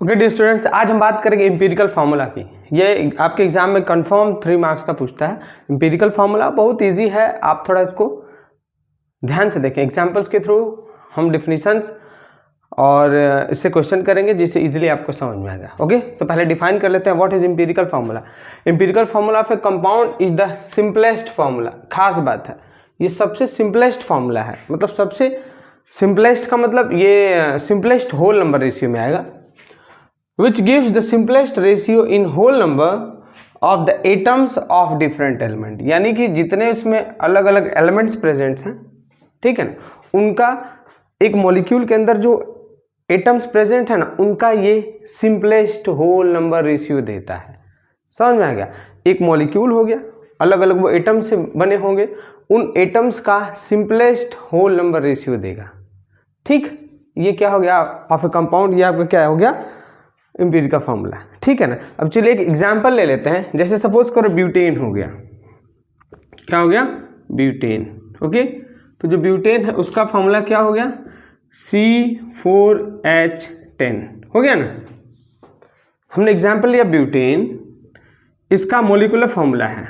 Okay dear students, आज हम बात करेंगे एम्पिरिकल फार्मूला की। ये आपके एग्जाम में कंफर्म 3 मार्क्स का पूछता है। एम्पिरिकल फार्मूला बहुत इजी है, आप थोड़ा इसको ध्यान से देखें। एग्जाम्पल्स के थ्रू हम डिफिनीशंस और इससे क्वेश्चन करेंगे जिससे इजीली आपको समझ में आएगा। ओके, तो पहले डिफाइन कर लेते हैं what is empirical formula. Empirical formula of A compound is the simplest formula. खास बात है, ये सबसे सिंपलेस्ट फार्मूला है, मतलब सबसे सिंपलेस्ट का मतलब ये सिंपलेस्ट होल नंबर रेशियो में आएगा, which gives the simplest ratio in whole number of the atoms of different element। यानी कि जितने उसमें अलग अलग एलिमेंट्स प्रेजेंट्स हैं, ठीक है ना, उनका एक मॉलिक्यूल के अंदर जो एटम्स प्रेजेंट है ना, उनका ये सिंपलेस्ट होल नंबर रेशियो देता है। समझ में आ गया? एक मॉलिक्यूल हो गया, अलग अलग वो एटम से बने होंगे, उन एटम्स का सिंपलेस्ट होल नंबर रेशियो देगा। ठीक, ये क्या हो गया ऑफ ए कंपाउंड, ये आपका क्या हो गया एम्पिरिकल फार्मूला, ठीक है ना। अब चलिए एक एग्जांपल ले लेते हैं। जैसे सपोज करो ब्यूटेन हो गया, क्या हो गया ब्यूटेन। ओके, तो जो ब्यूटेन है उसका फार्मूला क्या हो गया C4H10 हो गया ना। हमने एग्जांपल लिया ब्यूटेन, इसका मॉलिक्यूलर फार्मूला है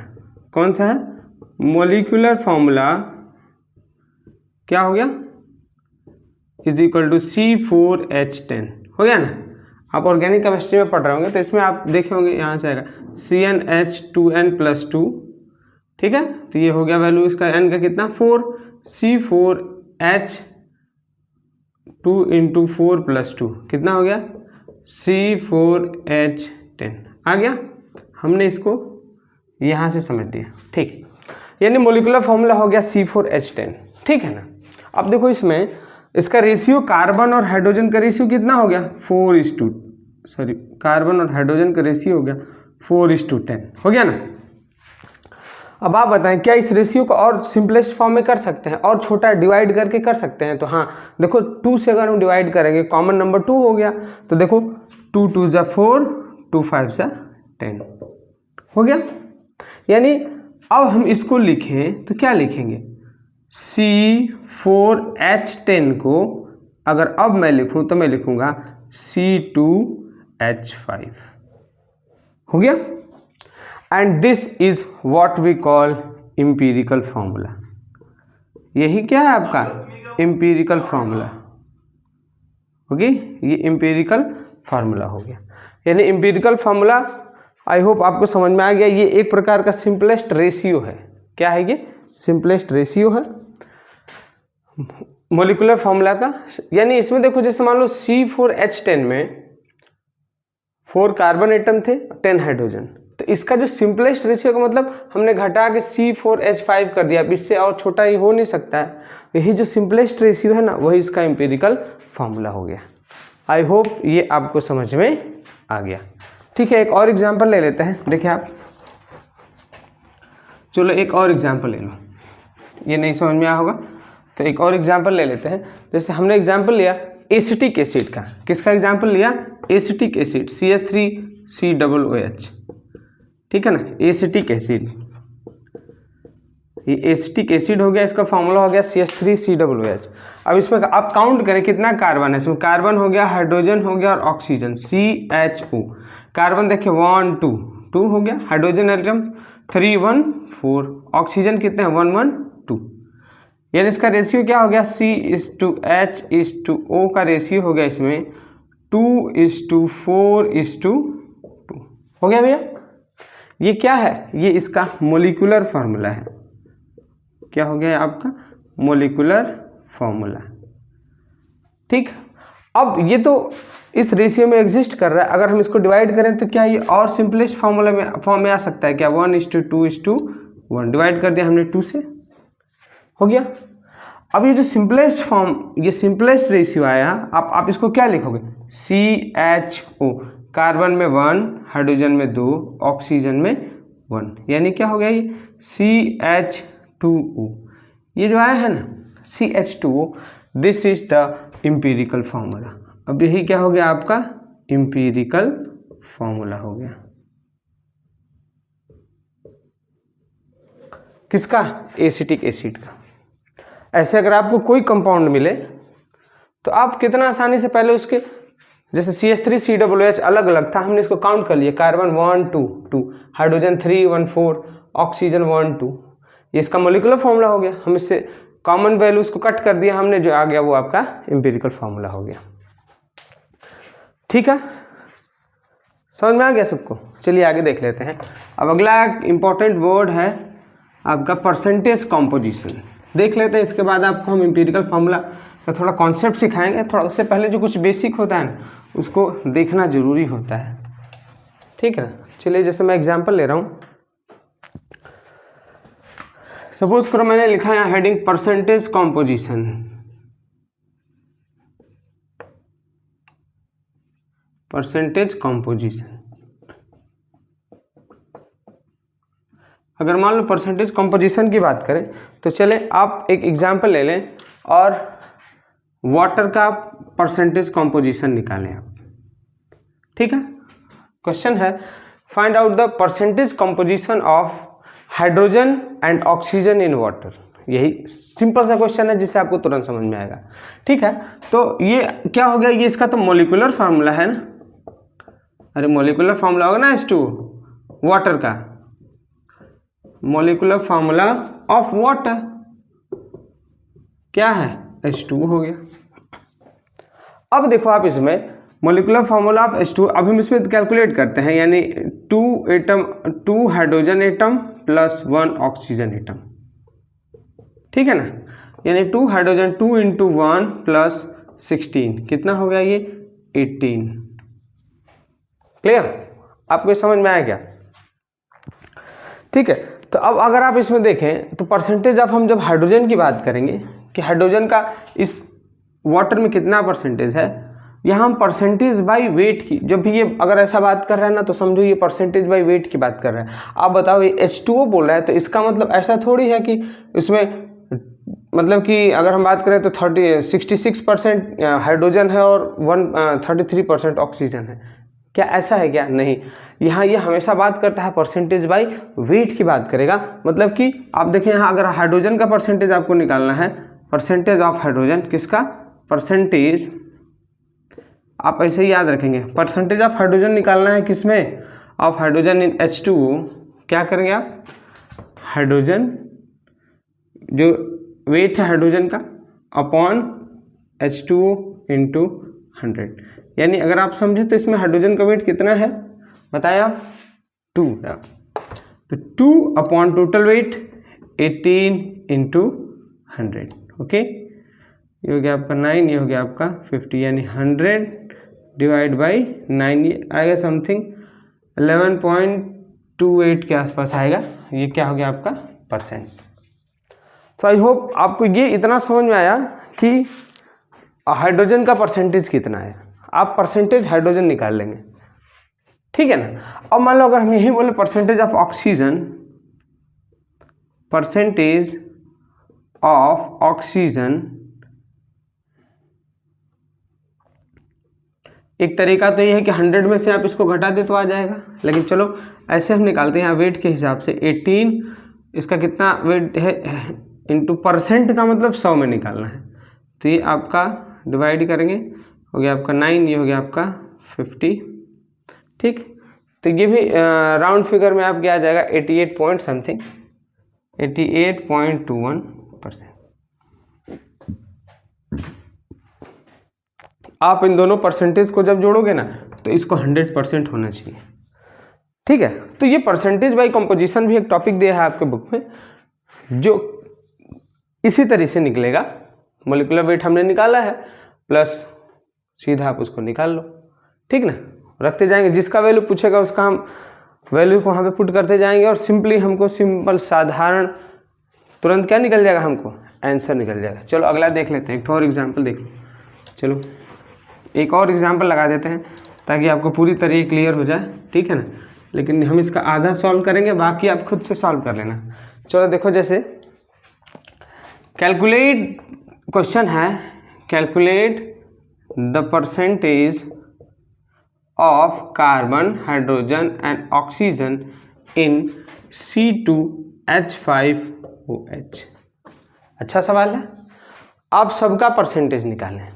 कौन सा है, मॉलिक्यूलर फार्मूला क्या हो गया इज इक्वल टू C4H10 हो गया ना। आप ऑर्गेनिक केमिस्ट्री में पढ़ रहे होंगे तो इसमें आप देखे होंगे, यहाँ से आएगा CnH2n+2, ठीक है। तो ये हो गया वैल्यू इसका n का कितना 4, C4H2 × 4+2 कितना हो गया C4H10 आ गया। हमने इसको यहाँ से समझ दिया, ठीक। यानी मॉलिक्यूलर फॉर्मूला हो गया C4H10, ठीक है ना। अब देखो इसमें इसका रेशियो कार्बन और हाइड्रोजन का रेशियो कितना हो गया कार्बन और हाइड्रोजन का रेशियो हो गया 4:10 हो गया ना। अब आप बताएं क्या इस रेशियो को और सिंपलेस्ट फॉर्म में कर सकते हैं, और छोटा डिवाइड करके कर सकते हैं? तो हाँ, देखो 2 से अगर हम डिवाइड करेंगे, कॉमन नंबर 2 हो गया, तो देखो 2 2 = 4, 2 5 = 10 हो गया। यानी अब हम इसको लिखें तो क्या लिखेंगे C4H10 को अगर अब मैं लिखूं तो मैं लिखूंगा C2H5 हो गया। And this is what we call empirical formula. यही क्या है आपका एम्पिरिकल फार्मूला, ओके। ये एम्पिरिकल फार्मूला हो गया। यानी एम्पिरिकल फार्मूला आई होप आपको समझ में आ गया। ये एक प्रकार का सिंपलेस्ट रेशियो है। क्या है ये सिंपलेस्ट रेशियो है मॉलिक्यूलर फार्मूला का। यानी इसमें देखो जैसे मान लो C4H10 में 4 कार्बन एटम थे, 10 हाइड्रोजन, तो इसका जो सिंपलेस्ट रेशियो का मतलब हमने घटा के C4H5 कर दिया। इससे और छोटा ही हो नहीं सकता है। यही जो सिंपलेस्ट रेशियो है ना, वही इसका एम्पिरिकल फार्मूला हो गया। आई होप ये आपको समझ में आ गया, ठीक है। एक और एग्जाम्पल ले लेते हैं। देखिए आप, चलो एक और एग्जाम्पल ले लो, ये नहीं समझ में आया होगा तो एक और एग्जाम्पल ले लेते हैं। जैसे हमने एग्जाम्पल लिया एसिटिक एसिड का। किसका एग्जाम्पल लिया एसिटिक एसिड CH3COOH, ठीक है ना। एसिटिक एसिड, ये एसिटिक एसिड हो गया, इसका फॉर्मूला हो गया CH3COOH। अब इसमें आप काउंट करें कितना कार्बन है इसमें। कार्बन हो गया, हाइड्रोजन हो गया और ऑक्सीजन CHO। कार्बन देखिए 1 2 हो गया, हाइड्रोजन एटम्स 3 1 4, ऑक्सीजन कितने हैं 1 1 2। यानी इसका रेशियो क्या हो गया C/H/O का रेशियो हो गया इसमें 2:4:2 हो गया भैया। ये क्या है, ये इसका मॉलिक्यूलर फार्मूला है। क्या हो गया आपका मॉलिक्यूलर फार्मूला, ठीक। अब ये तो इस रेशियो में एग्जिस्ट कर रहा है। अगर हम इसको डिवाइड करें तो क्या ये और सिंपलेस्ट फार्मूला में फॉर्म में आ सकता है क्या 1:2:1 डिवाइड कर दिया हमने 2 से, हो गया। अब ये जो सिंपलेस्ट फॉर्म, ये सिंपलेस्ट रेशियो आया, आप इसको क्या लिखोगे CHO, कार्बन में 1, हाइड्रोजन में 2, ऑक्सीजन में 1, यानी क्या हो गया ये CH2O। ये जो आया है ना CH2O, this is the empirical formula. अब यही क्या हो गया आपका एम्पिरिकल फार्मूला हो गया। किसका एसिटिक एसिड का। ऐसे अगर आपको कोई कंपाउंड मिले तो आप कितना आसानी से पहले उसके जैसे CH3COOH अलग अलग था, हमने इसको काउंट कर लिया, कार्बन 1 2 2, हाइड्रोजन 3 1 4, ऑक्सीजन 1 2, ये इसका मोलिकुलर फॉर्मूला हो गया। हम इससे कॉमन वैल्यूज को कट कर दिया हमने, जो आ गया वो आपका एम्पिरिकल फॉर्मूला हो गया। ठीक है, समझ में आ गया सबको? चलिए आगे देख लेते हैं। अब अगला इंपॉर्टेंट वर्ड है आपका परसेंटेज कॉम्पोजिशन, देख लेते हैं। इसके बाद आपको हम एम्पिरिकल फार्मूला का थोड़ा कॉन्सेप्ट सिखाएंगे। थोड़ा उससे पहले जो कुछ बेसिक होता है ना, उसको देखना जरूरी होता है, ठीक है ना। चलिए जैसे मैं एग्जांपल ले रहा हूँ, सपोज करो मैंने लिखा है heading percentage composition, percentage composition. अगर मान लो परसेंटेज कॉम्पोजिशन की बात करें तो चले आप एक एग्जांपल ले लें और वाटर का परसेंटेज कॉम्पोजिशन निकालें आप, ठीक है। क्वेश्चन है find out the percentage composition of hydrogen and oxygen in water. यही सिंपल सा क्वेश्चन है जिससे आपको तुरंत समझ में आएगा, ठीक है। तो ये क्या हो गया, ये इसका तो मोलिकुलर फार्मूला है ना, अरे मोलिकुलर फार्मूला होगा ना H2 वाटर का, मोलिकुलर फार्मूला ऑफ वाटर क्या है, H2 हो गया। अब देखो आप इसमें मोलिकुलर फार्मूला ऑफ H2, अब हम इसमें कैलकुलेट करते हैं, यानी 2 hydrogen atom plus 1 oxygen atom, ठीक है ना। यानी 2 हाइड्रोजन 2 × 1 प्लस 16 कितना हो गया, ये 18। क्लियर, आपको समझ में आया क्या? ठीक है। तो अब अगर आप इसमें देखें तो परसेंटेज ऑफ, हम जब हाइड्रोजन की बात करेंगे कि हाइड्रोजन का इस वाटर में कितना परसेंटेज है, यहाँ हम परसेंटेज बाय वेट की, जब भी ये अगर ऐसा बात कर रहा है ना तो समझो ये परसेंटेज बाय वेट की बात कर रहा है। आप बताओ ये H2O बोल रहा है तो इसका मतलब ऐसा थोड़ी है कि इसमें, मतलब कि अगर हम बात करें तो 66% हाइड्रोजन है और 33% ऑक्सीजन है, क्या ऐसा है क्या? नहीं, यहाँ ये हमेशा बात करता है परसेंटेज बाय वेट की बात करेगा। मतलब कि आप देखें यहाँ अगर हाइड्रोजन का परसेंटेज आपको निकालना है, परसेंटेज ऑफ हाइड्रोजन, किसका परसेंटेज, आप ऐसे ही याद रखेंगे, परसेंटेज ऑफ हाइड्रोजन निकालना है किसमें, ऑफ हाइड्रोजन इन H2O। क्या करेंगे आप, हाइड्रोजन जो वेट है हाइड्रोजन का अपॉन H2O × 100, यानी अगर आप समझे तो इसमें हाइड्रोजन का वेट कितना है बताएं आप, 2। तो 2 अपॉन टोटल वेट 18 × 100, ओके। ये हो गया आपका 9, ये हो गया आपका 50, यानी 100 डिवाइड बाई 9, ये आएगा समथिंग 11.28 के आसपास आएगा। ये क्या हो गया आपका परसेंट। तो आई होप आपको ये इतना समझ में आया कि हाइड्रोजन का परसेंटेज कितना है। आप परसेंटेज हाइड्रोजन निकाल लेंगे, ठीक है ना। अब मान लो अगर हम यही बोले percentage of oxygen, percentage of oxygen, एक तरीका तो ये है कि 100 में से आप इसको घटा दे तो आ जाएगा, लेकिन चलो ऐसे हम निकालते हैं वेट के हिसाब से। 18 इसका कितना वेट है इंटू परसेंट का मतलब 100 में निकालना है, तो ये आपका डिवाइड करेंगे, हो गया आपका 9, ये हो गया आपका 50, ठीक। तो ये भी राउंड फिगर में आपके आ जाएगा 88 पॉइंट समथिंग, 88.21%। आप इन दोनों परसेंटेज को जब जोड़ोगे ना तो इसको 100% होना चाहिए, ठीक है। तो ये परसेंटेज बाय कंपोजिशन भी एक टॉपिक दिया है आपके बुक में, जो इसी तरह से निकलेगा। मोलिकुलर वेट हमने निकाला है, प्लस सीधा आप उसको निकाल लो, ठीक ना। रखते जाएंगे, जिसका वैल्यू पूछेगा उसका हम वैल्यू को वहाँ पे पुट करते जाएंगे, और सिंपली हमको सिंपल साधारण तुरंत क्या निकल जाएगा, हमको आंसर निकल जाएगा। चलो अगला देख लेते हैं, एक और एग्जाम्पल देख लो। चलो एक और एग्जाम्पल लगा देते हैं ताकि आपको पूरी तरह क्लियर हो जाए, ठीक है ना। लेकिन हम इसका आधा सॉल्व करेंगे, बाकी आप खुद से सॉल्व कर लेना। चलो देखो, जैसे कैलकुलेट, क्वेश्चन है calculate the percentage of carbon, hydrogen and oxygen in C2H5OH। अच्छा सवाल है। आप सबका परसेंटेज निकालें,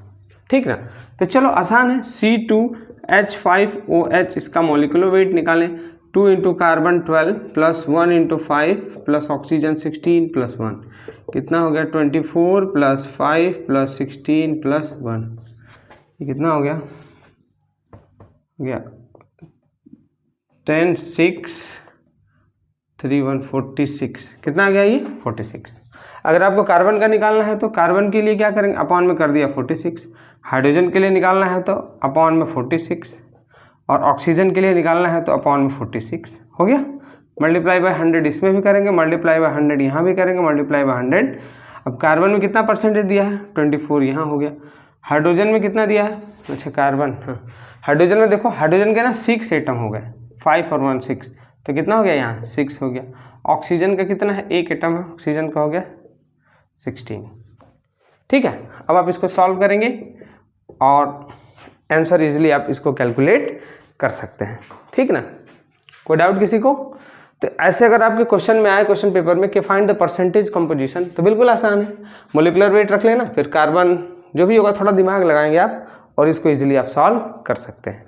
ठीक ना। तो चलो आसान है, C2H5OH इसका मोलिकुलर वेट निकालें, 2 into carbon 12 plus 1 into 5 plus oxygen 16 plus 1, कितना हो गया 24 प्लस 5 प्लस 16 प्लस 1, ये कितना हो गया 10 6 3 1 46, कितना आ गया ये 46। अगर आपको कार्बन का निकालना है तो कार्बन के लिए क्या करेंगे, अपॉन में कर दिया 46, हाइड्रोजन के लिए निकालना है तो अपॉन में 46, और ऑक्सीजन के लिए निकालना है तो अपॉन में 46 हो गया। मल्टीप्लाई बाय 100 इसमें भी करेंगे, मल्टीप्लाई बाय 100 यहाँ भी करेंगे, मल्टीप्लाई बाय 100। अब कार्बन में कितना परसेंटेज दिया है 24 यहाँ हो गया। हाइड्रोजन में कितना दिया है, अच्छा कार्बन, हाँ हाइड्रोजन में देखो, हाइड्रोजन के ना 6 एटम हो गए, 5 और 1 6, तो कितना हो गया यहाँ 6 हो गया। ऑक्सीजन का कितना है, 1 एटम है, ऑक्सीजन का हो गया 16। ठीक है, अब आप इसको सॉल्व करेंगे और आंसर इजीली आप इसको कैलकुलेट कर सकते हैं। ठीक ना, कोई डाउट किसी को? तो ऐसे अगर आपके क्वेश्चन में आए, क्वेश्चन पेपर में कि फाइंड द परसेंटेज कंपोजिशन, तो बिल्कुल आसान है, मोलिकुलर वेट रख लेना, फिर कार्बन जो भी होगा थोड़ा दिमाग लगाएंगे आप और इसको इजीली आप सॉल्व कर सकते हैं।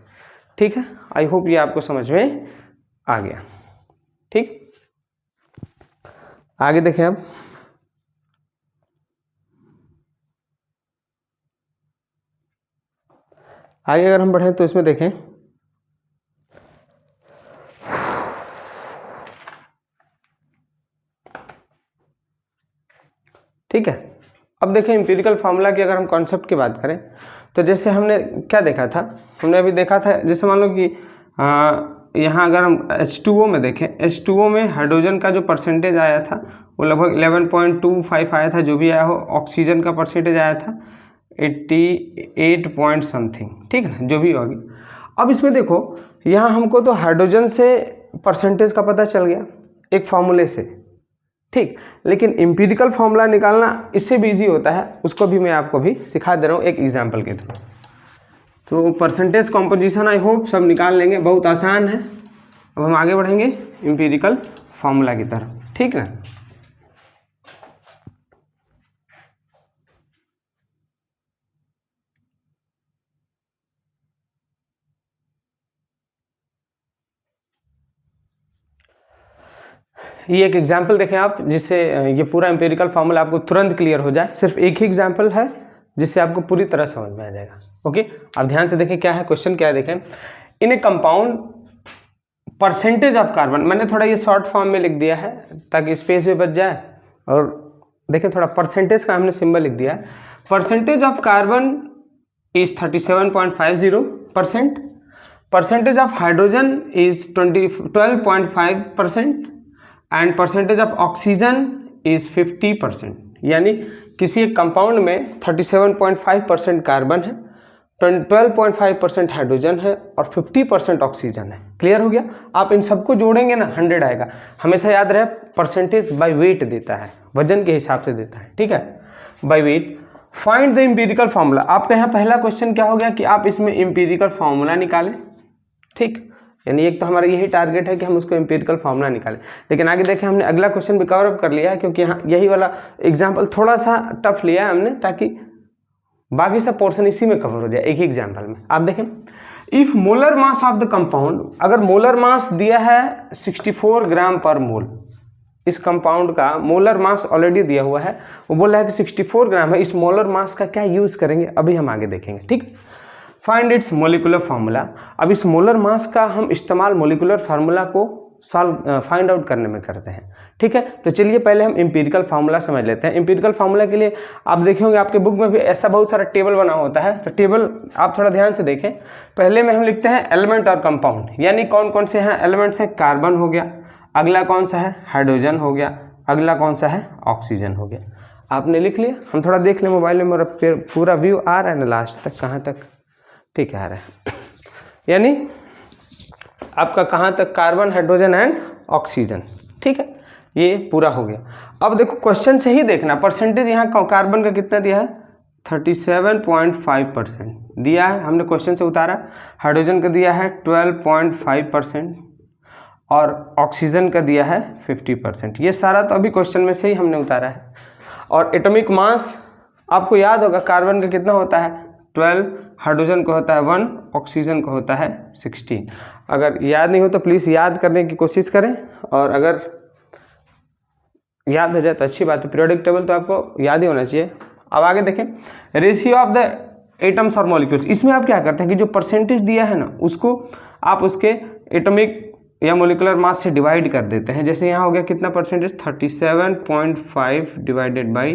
ठीक है, आई होप ये आपको समझ में आ गया। ठीक, आगे देखें अब, आगे अगर हम बढ़ें तो इसमें देखें, ठीक है। अब देखें एम्पिरिकल फार्मूला की अगर हम कॉन्सेप्ट की बात करें तो जैसे हमने क्या देखा था, हमने अभी देखा था, जैसे मान लो कि यहाँ अगर हम H2O में देखें, H2O में हाइड्रोजन का जो परसेंटेज आया था वो लगभग 11.25 आया था, जो भी आया हो। ऑक्सीजन का परसेंटेज आया था 88 पॉइंट समथिंग, ठीक है, जो भी होगी। अब इसमें देखो, यहाँ हमको तो हाइड्रोजन से परसेंटेज का पता चल गया एक फार्मूले से, ठीक, लेकिन एम्पिरिकल फार्मूला निकालना इससे भी ईजी होता है, उसको भी मैं आपको भी सिखा दे रहा हूँ एक एग्जाम्पल के थ्रू। तो परसेंटेज कॉम्पोजिशन आई होप सब निकाल लेंगे, बहुत आसान है। अब हम आगे बढ़ेंगे एम्पिरिकल फार्मूला की तरफ, ठीक ना। ये एक एग्जाम्पल देखें आप, जिससे ये पूरा एम्पिरिकल फार्मूला आपको तुरंत क्लियर हो जाए। सिर्फ एक ही एग्जाम्पल है जिससे आपको पूरी तरह समझ में आ जाएगा। ओके, अब ध्यान से देखें क्या है क्वेश्चन, क्या है देखें। In a compound percentage of carbon, मैंने थोड़ा ये शॉर्ट फॉर्म में लिख दिया है ताकि स्पेस भी बच जाए, और देखें थोड़ा परसेंटेज का हमने सिंबल लिख दिया है। Percentage of carbon is 37.50%, percentage of hydrogen is 12.5% and percentage of oxygen is 50%। यानी किसी एक कंपाउंड में 37.5% कार्बन है, 12.5% हाइड्रोजन है और 50% ऑक्सीजन है। क्लियर हो गया? आप इन सबको जोड़ेंगे ना 100 आएगा। हमेशा याद रहे परसेंटेज बाय वेट देता है, वजन के हिसाब से देता है, ठीक है, by weight. Find the empirical formula. आपका यहाँ पहला क्वेश्चन क्या हो गया कि आप इसमें एम्पिरिकल फार्मूला निकालें, ठीक, यानी एक तो हमारा यही टारगेट है कि हम उसको एम्पिरिकल फार्मूला निकालें। लेकिन आगे देखें, हमने अगला क्वेश्चन भी कवर अप कर लिया है, क्योंकि यहाँ यही वाला एग्जाम्पल थोड़ा सा टफ लिया है हमने, ताकि बाकी सब पोर्शन इसी में कवर हो जाए एक ही एग्जाम्पल में। आप देखें, if molar mass of the compound, अगर मोलर मास दिया है 64 ग्राम पर मोल, इस कंपाउंड का मोलर मास ऑलरेडी दिया हुआ है, वो बोला है कि 64 ग्राम है। इस मोलर मास का क्या यूज करेंगे अभी हम आगे देखेंगे, ठीक। Find its molecular formula. अब इस मोलर मास का हम इस्तेमाल मोलिकुलर फार्मूला को सॉल्व फाइंड आउट करने में करते हैं, ठीक है। तो चलिए पहले हम एम्पिरिकल फार्मूला समझ लेते हैं। एम्पिरिकल फार्मूला के लिए आप देखे होंगे आपके बुक में भी ऐसा बहुत सारा टेबल बना होता है, तो टेबल आप थोड़ा ध्यान से देखें। पहले में हम लिखते हैं एलिमेंट और कंपाउंड, यानी कौन कौन से हैं एलिमेंट्स हैं। कार्बन हो गया, अगला कौन सा है हाइड्रोजन हो गया, अगला कौन सा है ऑक्सीजन हो गया। आपने लिख लिया, हम थोड़ा देख लें मोबाइल में, मेरा पूरा व्यू आ रहा है ना लास्ट तक, कहाँ तक, ठीक है आ रहा है, यानी आपका कहाँ तक कार्बन हाइड्रोजन एंड ऑक्सीजन, ठीक है, ये पूरा हो गया। अब देखो क्वेश्चन से ही देखना, परसेंटेज यहाँ कार्बन का कितना दिया है 37.5% दिया है, हमने क्वेश्चन से उतारा। हाइड्रोजन का दिया है 12.5% और ऑक्सीजन का दिया है 50%। ये सारा तो अभी क्वेश्चन में से ही हमने उतारा है। और एटॉमिक मास आपको याद होगा कार्बन का कितना होता है 12, हाइड्रोजन का होता है 1, ऑक्सीजन का होता है 16। अगर याद नहीं हो तो प्लीज़ याद करने की कोशिश करें, और अगर याद हो जाए तो अच्छी बात है। पीरियोडिक टेबल तो आपको याद ही होना चाहिए। अब आगे देखें, रेशियो ऑफ द एटम्स और मॉलिक्यूल्स। इसमें आप क्या करते हैं कि जो परसेंटेज दिया है ना, उसको आप उसके एटॉमिक या मोलिकुलर मास से डिवाइड कर देते हैं। जैसे यहाँ हो गया कितना परसेंटेज, 37.5 डिवाइडेड बाई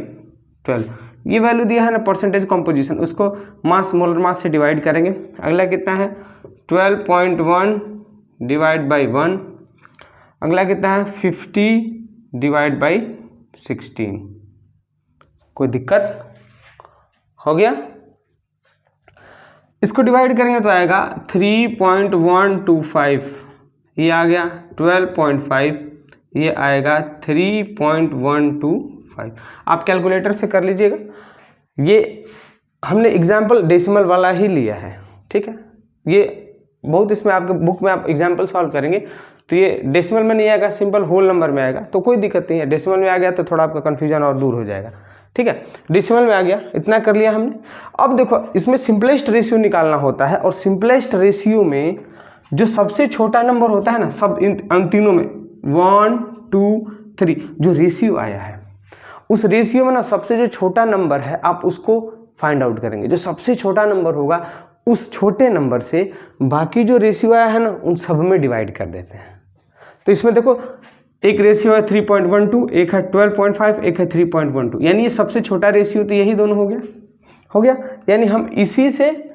12। ये वैल्यू दिया है ना परसेंटेज कॉम्पोजिशन, उसको मास मोलर मास से डिवाइड करेंगे। अगला कितना है 12.1 डिवाइड बाई 1। अगला कितना है 50 डिवाइड बाई 16। कोई दिक्कत हो गया? इसको डिवाइड करेंगे तो आएगा 3.125, ये आ गया 12.5, ये आएगा 3.125। आप कैलकुलेटर से कर लीजिएगा, ये हमने एग्जाम्पल डेसिमल वाला ही लिया है, ठीक है। ये बहुत इसमें आपके बुक में आप एग्जाम्पल सॉल्व करेंगे तो ये डेसिमल में नहीं आएगा, सिंपल होल नंबर में आएगा, तो कोई दिक्कत नहीं है। डेसिमल में आ गया तो थोड़ा आपका कन्फ्यूजन और दूर हो जाएगा, ठीक है। डेसिमल में आ गया, इतना कर लिया हमने। अब देखो इसमें सिंपलेस्ट रेशियो निकालना होता है, और सिंपलेस्ट रेशियो में जो सबसे छोटा नंबर होता है ना, सब इन तीनों में 1, 2, 3 जो रेशियो आया है, उस रेशियो में ना सबसे जो छोटा नंबर है आप उसको फाइंड आउट करेंगे। जो सबसे छोटा नंबर होगा उस छोटे नंबर से बाकी जो रेशियो आया है ना उन सब में डिवाइड कर देते हैं। तो इसमें देखो एक रेशियो है 3.12, एक है 12.5, एक है 3.12, यानी ये सबसे छोटा रेशियो तो यही दोनों हो गया। यानी हम इसी से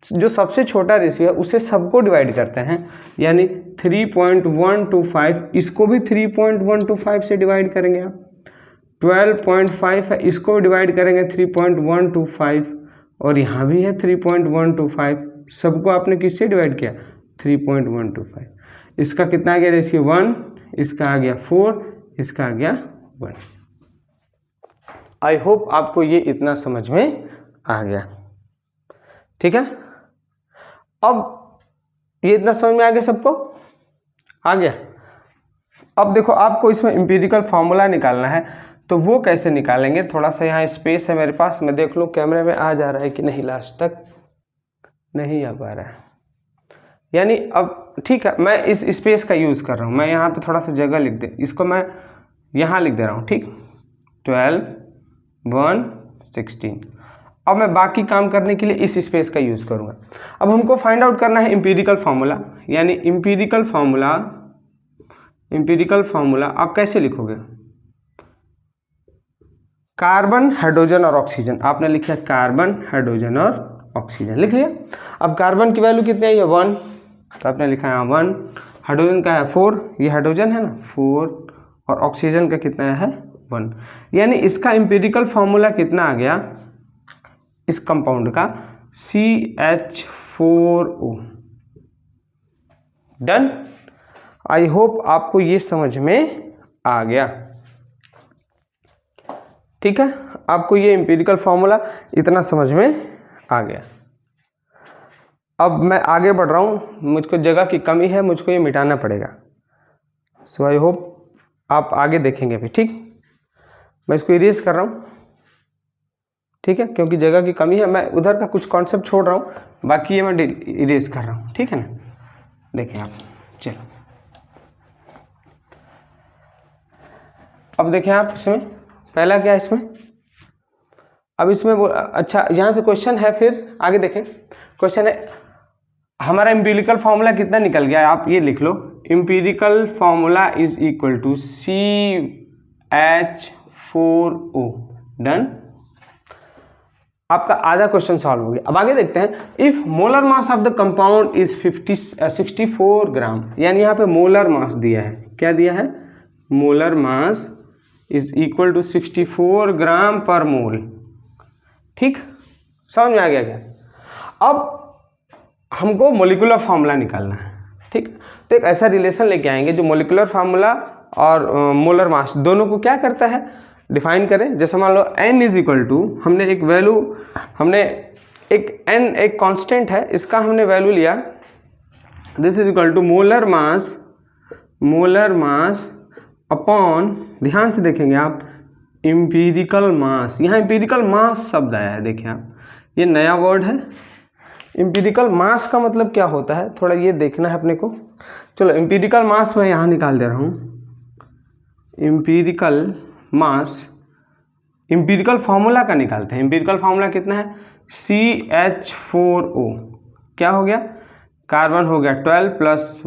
जो सबसे छोटा रेशियो है उसे सबको डिवाइड करते हैं, यानी 3.125 इसको भी 3.125 से डिवाइड करेंगे आप। 12.5 है, इसको डिवाइड करेंगे 3.125, और यहाँ भी है 3.125, सबको आपने किससे डिवाइड किया 3.125। इसका कितना आ गया रेशियो 1, इसका आ गया 4, इसका आ गया 1। आई होप आपको ये इतना समझ में आ गया, ठीक है। अब ये इतना समझ में आ गया, सबको आ गया। अब देखो आपको इसमें एम्पिरिकल फार्मूला निकालना है, तो वो कैसे निकालेंगे। थोड़ा सा यहाँ स्पेस है मेरे पास, मैं देख लूँ कैमरे में आ जा रहा है कि नहीं, लास्ट तक नहीं आ पा रहा है। यानी अब ठीक है, मैं इस स्पेस का यूज़ कर रहा हूँ, मैं यहाँ पे थोड़ा सा जगह लिख दे, इसको मैं यहाँ लिख दे रहा हूँ, ठीक। 12, 1, 16। अब मैं बाकी काम करने के लिए इस स्पेस का यूज़ करूँगा। अब हमको फाइंड आउट करना है एम्पिरिकल फार्मूला, यानी एम्पिरिकल फार्मूला आप कैसे लिखोगे। कार्बन, हाइड्रोजन और ऑक्सीजन, आपने लिखा कार्बन, हाइड्रोजन और ऑक्सीजन, लिख लिया। अब कार्बन की वैल्यू कितनी आई है 1, तो आपने लिखा है 1। हाइड्रोजन का है 4, ये हाइड्रोजन है ना 4, और ऑक्सीजन का कितना है 1। यानी इसका एम्पिरिकल फार्मूला कितना आ गया इस कंपाउंड का, CH4O। डन। आई होप आपको ये समझ में आ गया, ठीक है। आपको ये एम्पिरिकल फार्मूला इतना समझ में आ गया। अब मैं आगे बढ़ रहा हूँ, मुझको जगह की कमी है, मुझको ये मिटाना पड़ेगा। सो आई होप आप आगे देखेंगे भी, ठीक। मैं इसको इरेज कर रहा हूँ, ठीक है, क्योंकि जगह की कमी है। मैं उधर का कुछ कॉन्सेप्ट छोड़ रहा हूँ, बाकी ये मैं इरेज कर रहा हूँ, ठीक है ना। देखें आप, चलो अब देखें आप, इसमें पहला क्या है इसमें। अब इसमें अच्छा यहाँ से क्वेश्चन है, फिर आगे देखें। क्वेश्चन है हमारा एम्पिरिकल फार्मूला कितना निकल गया है, आप ये लिख लो। Empirical formula is equal to CH4O। Done. आपका आधा क्वेश्चन सॉल्व हो गया। अब आगे देखते हैं, if molar mass of the compound is 64 ग्राम, यानी यहाँ पे मोलर मास दिया है, क्या दिया है, molar mass is equal to 64 gram per mole, ठीक। समझ में आ गया क्या। अब हमको मोलिकुलर फार्मूला निकालना है, ठीक। तो एक ऐसा रिलेशन लेके आएंगे जो मोलिकुलर फार्मूला और मोलर मास दोनों को क्या करता है, डिफाइन करें। जैसे मान लो n इज इक्वल टू, हमने एक वैल्यू, हमने एक n एक कांस्टेंट है, इसका हमने वैल्यू लिया, this is equal to molar mass upon, ध्यान से देखेंगे आप, एम्पिरिकल मास। यहाँ एम्पिरिकल मास शब्द आया है, देखिए आप, ये नया वर्ड है। एम्पिरिकल मास का मतलब क्या होता है, थोड़ा ये देखना है अपने को। चलो एम्पिरिकल मास मैं यहाँ निकाल दे रहा हूँ। एम्पिरिकल मास, एम्पिरिकल फार्मूला का निकालते हैं। एम्पिरिकल फार्मूला कितना है, CH4O, क्या हो गया, कार्बन हो गया 12 +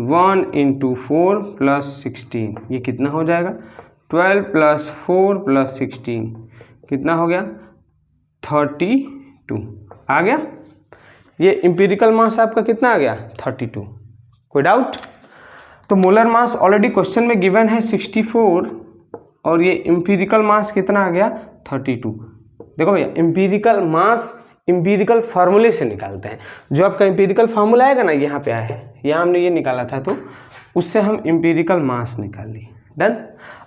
1 × 4 + 16, ये कितना हो जाएगा, 12 + 4 + 16 कितना हो गया, 32 आ गया। ये एम्पिरिकल मास आपका कितना आ गया, 32। कोई डाउट? तो मोलर मास ऑलरेडी क्वेश्चन में गिवन है 64 और ये एम्पिरिकल मास कितना आ गया, 32। देखो भैया एम्पिरिकल मास एम्पिरिकल फार्मूले से निकालते हैं। जो आपका एम्पिरिकल फार्मूला आएगा ना, यहाँ पे आया है, यहाँ हमने ये निकाला था, तो उससे हम एम्पिरिकल मास निकाल लिए। डन।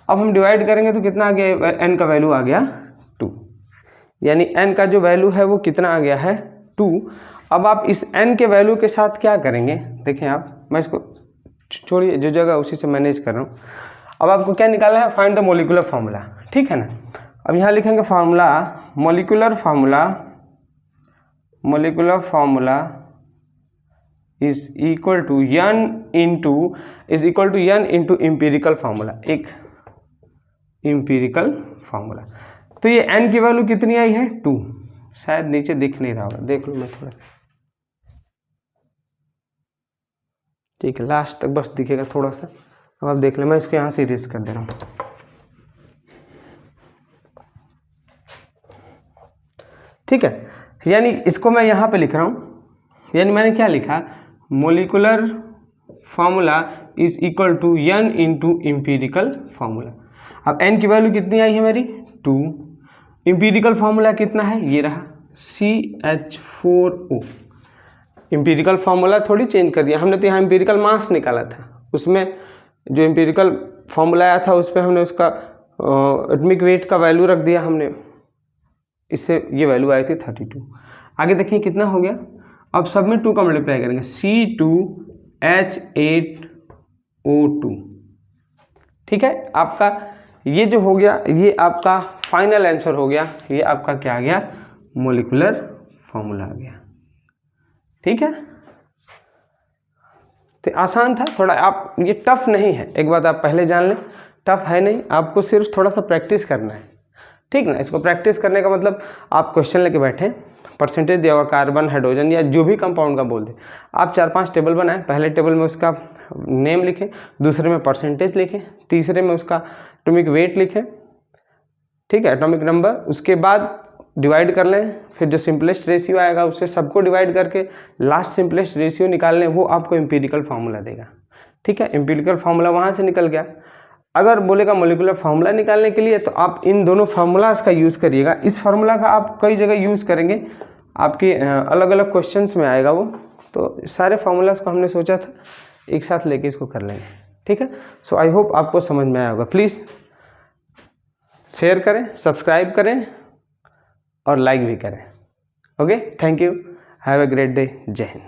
अब हम डिवाइड करेंगे तो कितना आ गया, n का वैल्यू आ गया 2, यानी n का जो वैल्यू है वो कितना आ गया है, 2। अब आप इस n के वैल्यू के साथ क्या करेंगे, देखें आप, मैं इसको छोड़िए, जो जगह उसी से मैनेज कर रहा हूँ। अब आपको क्या निकालना है, फाइंड द मोलिकुलर फार्मूला, ठीक है ना। अब यहाँ लिखेंगे formula, molecular formula is equal to n into empirical formula, एक एम्पिरिकल फार्मूला। तो ये n की वैल्यू कितनी आई है, 2, शायद नीचे दिख नहीं रहा होगा, देख लो मैं थोड़ा, ठीक है, लास्ट तक बस दिखेगा थोड़ा सा। अब आप देख लें, मैं इसको यहाँ से इरेज कर दे रहा हूँ। ठीक है, यानी इसको मैं यहाँ पे लिख रहा हूँ, यानी मैंने क्या लिखा, molecular formula is equal to n into empirical formula. अब n की वैल्यू कितनी आई है मेरी, 2। एम्पिरिकल फार्मूला कितना है, ये रहा CH4O। एम्पिरिकल फार्मूला थोड़ी चेंज कर दिया हमने, तो यहाँ एम्पिरिकल मास निकाला था, उसमें जो एम्पिरिकल फार्मूला आया था उस पर हमने उसका एटॉमिक वेट का वैल्यू रख दिया हमने, इससे ये वैल्यू आई थी 32। आगे देखिए कितना हो गया, अब सब में 2 का मल्टीप्लाई करेंगे, C2H8O2। ठीक है, आपका ये जो हो गया, ये आपका फाइनल आंसर हो गया, ये आपका क्या आ गया, मोलिकुलर फार्मूला आ गया। ठीक है, तो आसान था थोड़ा, आप ये टफ नहीं है, एक बात आप पहले जान लें, टफ है नहीं, आपको सिर्फ थोड़ा सा प्रैक्टिस करना है, ठीक ना। इसको प्रैक्टिस करने का मतलब आप क्वेश्चन लेके बैठे, परसेंटेज दिया हुआ कार्बन, हाइड्रोजन या जो भी कंपाउंड का बोल दे, आप 4-5 टेबल बनाएं, पहले टेबल में उसका नेम लिखें, दूसरे में परसेंटेज लिखें, तीसरे में उसका एटॉमिक वेट लिखें, ठीक है, एटॉमिक नंबर, उसके बाद डिवाइड कर लें, फिर जो सिंपलेस्ट रेशियो आएगा उससे सबको डिवाइड करके लास्ट सिंपलेस्ट रेशियो निकाल लें, वो आपको एम्पिरिकल फार्मूला देगा। ठीक है, एम्पिरिकल फार्मूला वहाँ से निकल गया। अगर बोलेगा मोलिकुलर फार्मूला निकालने के लिए, तो आप इन दोनों फार्मूलाज का यूज़ करिएगा। इस फार्मूला का आप कई जगह यूज़ करेंगे, आपके अलग अलग क्वेश्चंस में आएगा वो, तो सारे फार्मूलाज को हमने सोचा था एक साथ लेके इसको कर लेंगे। ठीक है, सो आई होप आपको समझ में आया होगा। प्लीज़ शेयर करें, सब्सक्राइब करें और लाइक भी करें। Okay, thank you, have a great day, जय हिंद।